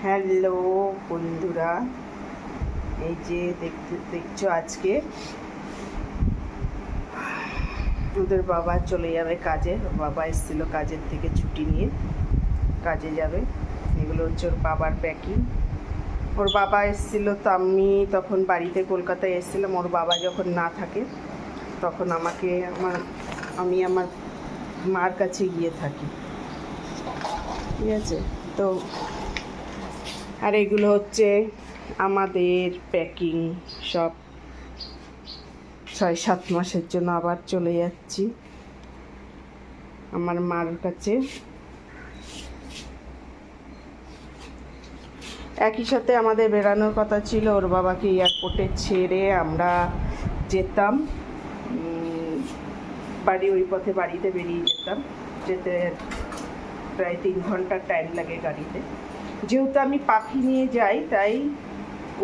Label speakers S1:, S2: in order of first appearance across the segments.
S1: Hello বন্ধুরা, এই যে দেখছো আজকে ওদের বাবা চলে যাবে কাজে। বাবা এসেছিল কাজের থেকে ছুটি নিয়ে কাজে যাবে। এগুলো হচ্ছে ওর বাবার প্যাকিং। ওর বাবা এসেছিলো তো আমি তখন বাড়িতে কলকাতায় এসেছিলাম। ওর বাবা যখন না থাকে তখন আমি আমার মার কাছে গিয়ে থাকি, ঠিক আছে। তো আর এগুলো হচ্ছে আমাদের প্যাকিং, সব 6-7 মাসের জন্য আবার চলে যাচ্ছি আমার মার কাছে। একই সাথে আমাদের বেরানোর কথা ছিল, ওর বাবাকে এয়ারপোর্টে ছেড়ে আমরা যেতাম বাড়ি, ওই পথে বাড়িতে বেরিয়ে যেতাম। যেতে প্রায় 3 ঘন্টার টাইম লাগে গাড়িতে। যেহেতু আমি পাখি নিয়ে যাই তাই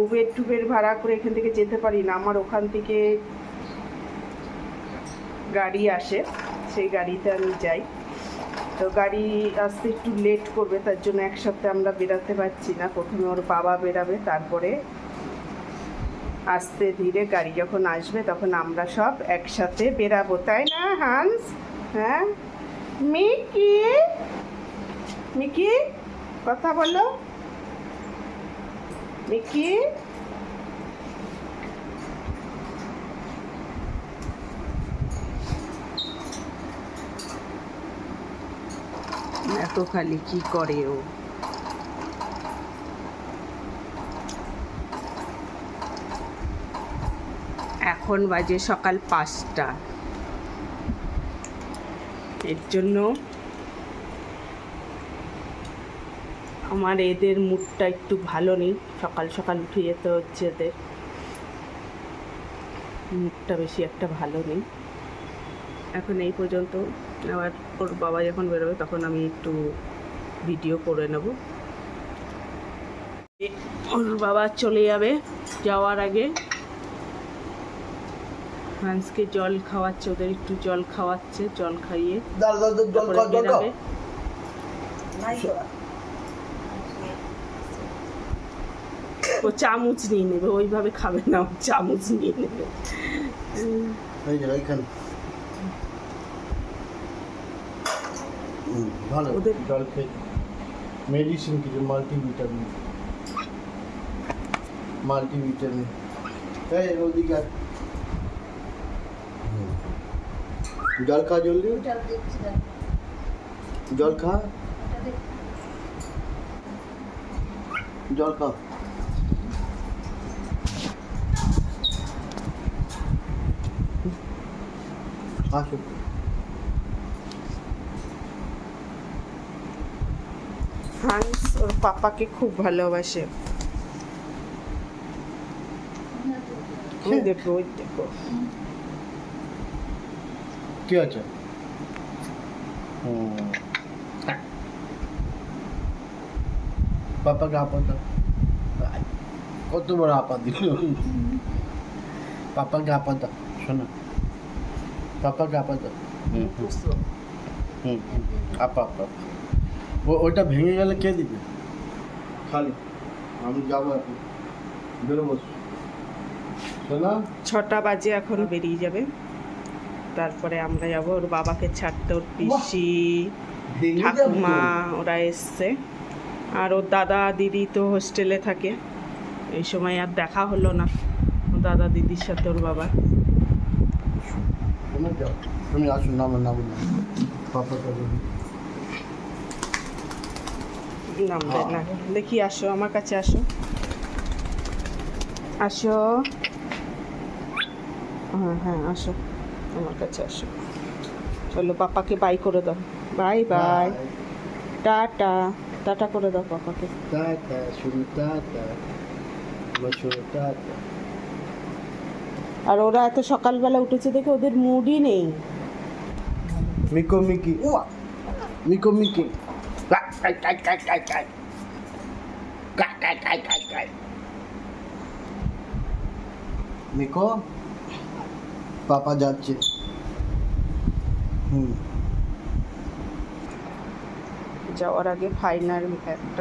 S1: উবের ভাড়া করে এখান থেকে যেতে পারি না। আমার ওখান থেকে গাড়ি আসে, সেই গাড়িতে আমি যাই। তো গাড়ি আসতে একটু লেট করবে, তার জন্য একসাথে আমরা বেরাতে পারছি না। প্রথমে ওর বাবা বেরাবে, তারপরে আস্তে ধীরে গাড়ি যখন আসবে তখন আমরা সব একসাথে বেরাবো, তাই না হান্স? হ্যাঁ মিকি, মিকি কথা বলো। মিকি এত খালি কি করে ও। এখন বাজে সকাল 5টা। এর জন্য আমার এদের মুডটা একটু ভালো নেই। সকাল সকাল উঠে যেতে হচ্ছে, এদের মুডটা বেশি একটা ভালো নেই এখন। এই পর্যন্ত, আবার ওর বাবা যখন বেরোবে তখন আমি একটু ভিডিও করে নেব। ওর বাবা চলে যাবে, যাওয়ার আগে হাঁসকে জল খাওয়াচ্ছে, ওদের একটু জল খাওয়াচ্ছে, জল খাইয়ে বেরাবে। ও চামচ নিয়ে নেবে, ওইভাবে খাবে না, চামচ নিয়ে নেবে।
S2: ভালো ওদের জল খেয়ে মেডিসিন কিছু মাল্টিভিটামিন এই ওদিকে জল খা, জলদি জল খা, জল খা। আসো
S1: হান্স ওর পাপাকে খুব ভালোবাসে। দেখো ওই দেখো
S2: কি আছে। পাপাকে আপা দাও, কত বড় আপা দিল। পাপাকে আপা দাও, শোনো, পাপাকে আপা দাও। আপা আপা, ওইটা ভেঙে গেলে কে দিবে? খালি আমি যাবো এখন, বেরোবো। শোনা
S1: 6টা বাজে, এখন বেরিয়ে যাবে। তারপরে আমরা যাব ওর বাবাকে ছাড়তে। ওর পিসি ঠাকুমা ওরা এসছে, আর ওর দাদা দিদি তো হোস্টেলে থাকে। এই সময় আর দেখা হলো না ওর দাদা দিদির সাথে ওর বাবা।
S2: তুমি আসুন, নাম পাপা
S1: নামবে না, দেখি আসো আমার কাছে, আসো আসো। হ্যাঁ আসো আমার কাছে, আসো। চলো পাপাকে বাই করে দাও, বাই বাই, টাটা টাটা করে দাও পাপাকে।
S2: টাটা, শুরু টাটা, শুরু টাটা।
S1: আর ওরা এত সকালবেলা উঠেছে দেখে ওদের মুডই নেই।
S2: মিকো মিকি, মিকো মিকি, মিকো পাপা যাচ্ছে।
S1: যাওয়ার আগে ফাইনাল একটা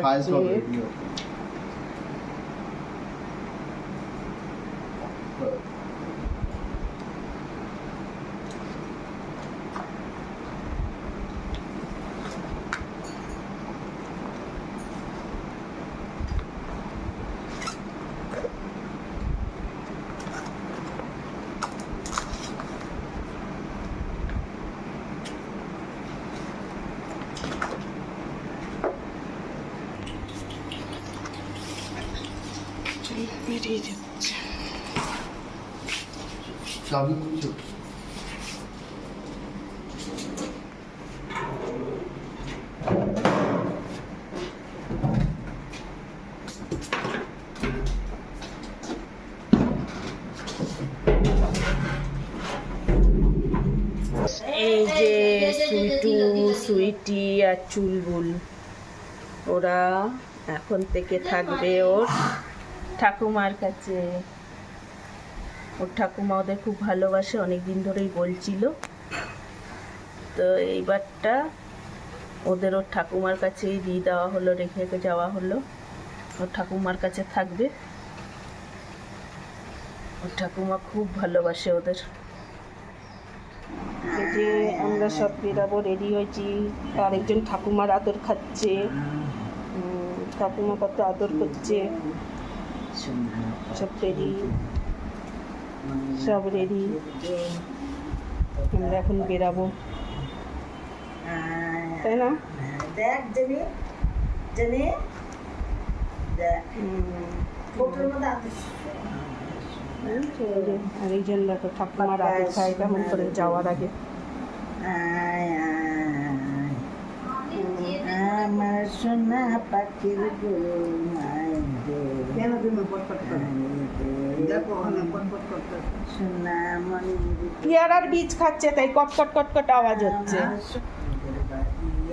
S1: বেরিয়ে যাচ্ছে।
S2: চাবি বুঝছো?
S1: এই যে সুইটু, সুইটি আর চুলবুল, ওরা এখন থেকে থাকবে ওর ঠাকুমার কাছে। ওর ঠাকুমা ওদের খুব ভালোবাসে, অনেক দিন ধরেই বলছিল। তো এইবারটা ওদের ওর ঠাকুমার কাছেই দিয়ে দেওয়া হলো, রেখে যাওয়া হলো। ওর ঠাকুমার কাছে থাকবে। ওর ঠাকুমা খুব ভালোবাসে ওদের। এই যে আমরা সব বেরাবো, রেডি হয়েছি। আরেকজন ঠাকুমার আদর খাচ্ছে, ঠাকুমা কত আদর করছে। সব রেডি, সব রেডি। আমরা এখন বেরাবো, তাই না?
S3: দেখ জেনে জেনে
S1: আরেকজন দেখো ঠাকুমার আদর খায় কেমন করে যাওয়ার আগে।
S3: আমার সোনা পাখির
S1: পেয়ারার বীজ খাচ্ছে, তাই কটকট কটকট আওয়াজ হচ্ছে।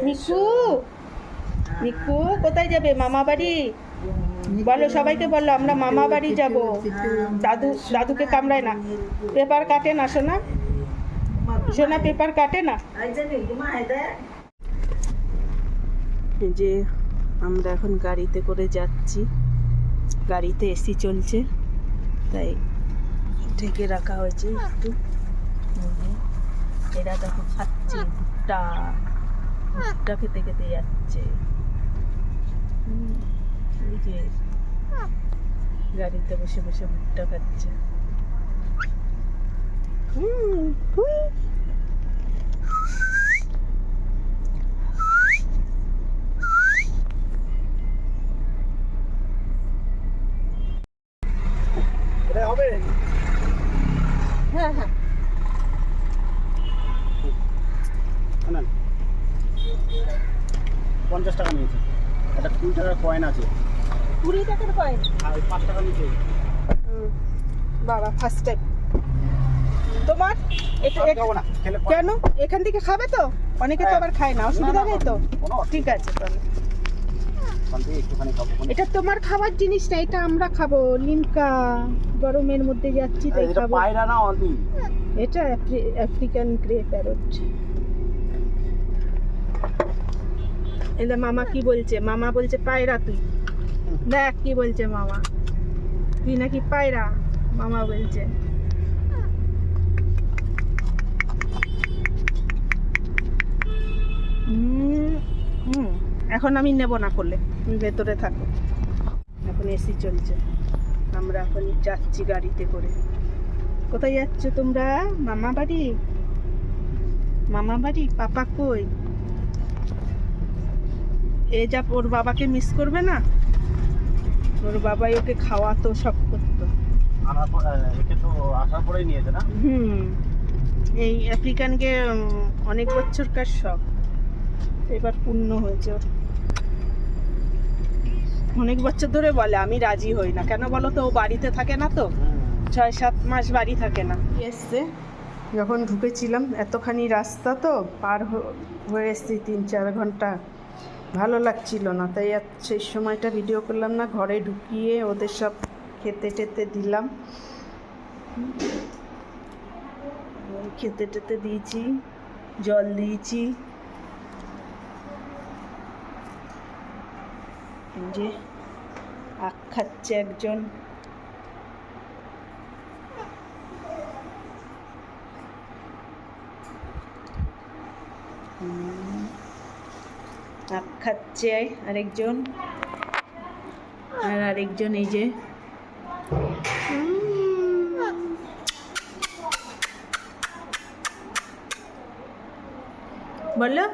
S1: মিকু, মিকু কোথায় যাবে? মামা বাড়ি? বলো, সবাইকে বলো আমরা মামা বাড়ি যাব। দাদু, দাদুকে কামড়ায় না, পেপার কাটে না সোনা, সোনা পেপার কাটে না। এই যে আমরা এখন গাড়িতে করে যাচ্ছি, গাড়িতে এসি চলছে তাই ঢেকে রাখা হয়েছে একটু। এরা দেখো খাচ্ছে ভুট্টা, ভুট্টা খেতে খেতে যাচ্ছে। এই যে গাড়িতে বসে বসে ভুট্টা খাচ্ছে।
S2: হবে?
S1: হ্যাঁ হ্যাঁ,
S2: 50 টাকা নিয়েছে। একটা 20 টাকার কয়েন আছে,
S1: 20 টাকার কয়েন।
S2: আর 5 টাকা নিচে।
S1: বাবা ফার্স্ট টাইম তোমার এটা।
S2: না খেলে
S1: কেন? এখান থেকে খাবে তো? অনেকে তো আবার খায় না, অসুবিধা নেই তো? ঠিক আছে তাহলে।
S2: একটুখানি খাবো।
S1: এটা তোমার খাবার জিনিস না, এটা আমরা খাবো। লিমকা, গরমের মধ্যে যাচ্ছি তাই
S2: এটা
S1: খাবো।
S2: পায়রা না অলি?
S1: এটা আফ্রিকান গ্রে প্যারট। এটা মামা কি বলছে? মামা বলছে পায়রা। তুই দেখ কি বলছে মামা, তুই নাকি পায়রা মামা বলছে। এখন আমি নেব না করলে, তুমি ভেতরে থাকো। এখন এসি চলছে, আমরা এখন যাচ্ছি গাড়িতে করে। কোথায় যাচ্ছ তোমরা? মামা বাড়ি? মামা বাড়ি? পাপা কই? এ যা ওর বাবাকে মিস করবে না? ওর বাবাই ওকে খাওয়াতো, সব করতো।
S2: একে তো আসার পরেই নিয়েছে না?
S1: এই আফ্রিকানকে অনেক বছরকার শখ, এবার পূর্ণ হয়েছে ওর। অনেক বছর ধরে বলে আমি রাজি হই না। কেন বলো তো? ও বাড়িতে থাকে না তো, 6-7 মাস বাড়ি থাকে না। এসছে যখন ঢুকেছিলাম, এতখানি রাস্তা তো পার হয়ে এসছি 3-4 ঘন্টা, ভালো লাগছিল না, তাই সেই সময়টা ভিডিও করলাম না। ঘরে ঢুকিয়ে ওদের সব খেতে টেতে দিলাম, খেতে টেতে দিয়েছি, জল দিয়েছি। যে আখ খাচ্ছে একজন, আখ খাচ্ছে আরেকজন, আর আরেকজন এই যে বলো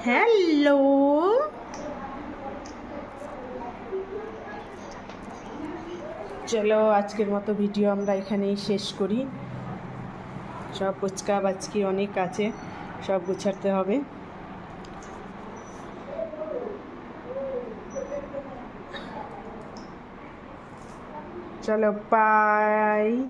S1: হ্যালো। চলো আজকের মতো ভিডিও আমরা এখানেই শেষ করি। সব ফুচকা বাচকি অনেক আছে, সব গুছাতে হবে। চলো বাই।